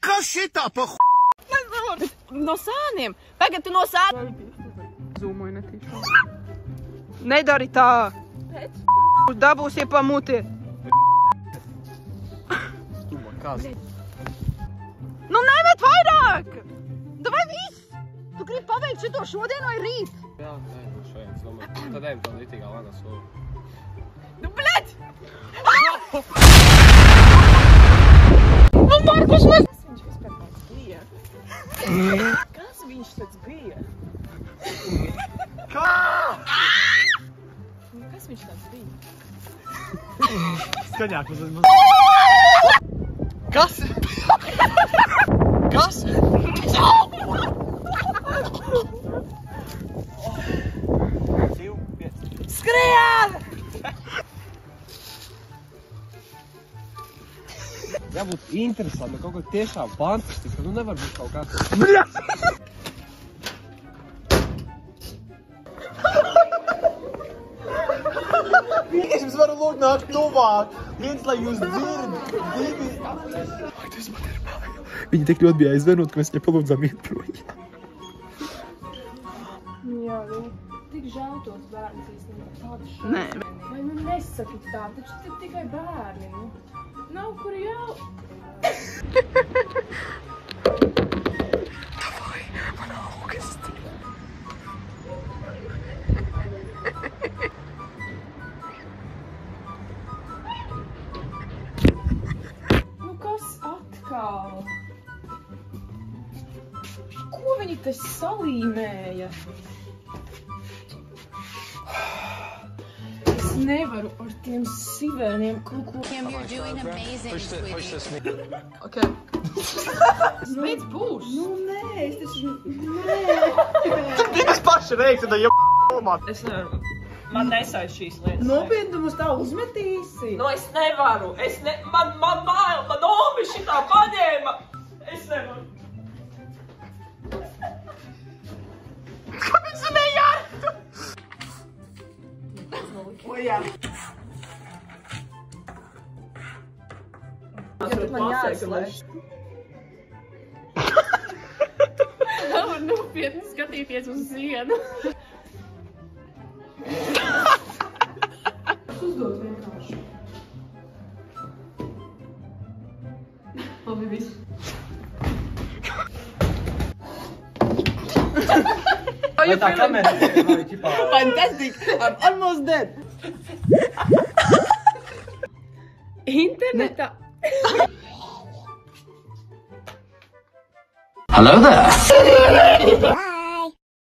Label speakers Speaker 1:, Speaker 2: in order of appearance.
Speaker 1: Kas šitā pa
Speaker 2: No sāniem. Tagad tu no sāniem. Zūmoju netīšu. Nedari tā. Pēc? Dabūsi pa muti.
Speaker 3: Kas?
Speaker 2: Nu nemet vairāk! Davai viss! Tu gribi paveikt šito šodien vai rīt?
Speaker 3: Jā, nē, šodien, es domāju. Tad ejam tā litīgā lēnā soli.
Speaker 2: Nu, bļet! Nu, Markus, mēs... Kas viņš vispār tāds bija? Kas viņš tāds bija?
Speaker 3: Kā?
Speaker 2: Nu, kas viņš tāds bija?
Speaker 3: Skaņāk uzmanīt. Kas? Kas?
Speaker 2: Skrien!
Speaker 3: Jābūt interesanti, kaut ko tiešām fantastiski. Nu nevar būt kaut kāds. Es varu lūgt nākt tuvāk. Viens, lai jūs dzird. Divi. Ak, tas man ir bail. Viņi tik ļoti bija aizvenot, ka mēs viņai palūdzām iet projām.
Speaker 4: Jā, tik žēl tos bērnus īstenībā tādi šādi.
Speaker 2: Nē.
Speaker 4: Vai nu nesaki tā, taču tik tikai bērni, nu. Nav kur jau.
Speaker 3: Davai, man augst.
Speaker 4: Nu kas atkal? Ko viņi te salīmēja? Es nevaru ar tiem sivēniem kaut ko...
Speaker 5: You're doing amazing, sweetie.
Speaker 2: Okay. Spēc būs.
Speaker 4: Nu nē, es taču... Nē.
Speaker 3: Divas paši reiks, tad jau
Speaker 2: Es nevaru. Man nesai šīs lietas.
Speaker 4: Nopietni, tu mums tā uzmetīsi?
Speaker 2: Nu, es nevaru. Man bail, man omi šitā paņēma. Es nevaru. Kāpēc tu nejārtu? O, jā. Man jāizlaiž.
Speaker 4: Nav nopietni skatīties uz sienu. Uzdod vienkārši. Labi, viss.
Speaker 3: Vai tā kamera vai ķipā?
Speaker 2: Fantastic! I'm almost dead.
Speaker 4: Internetā.
Speaker 1: Hello there.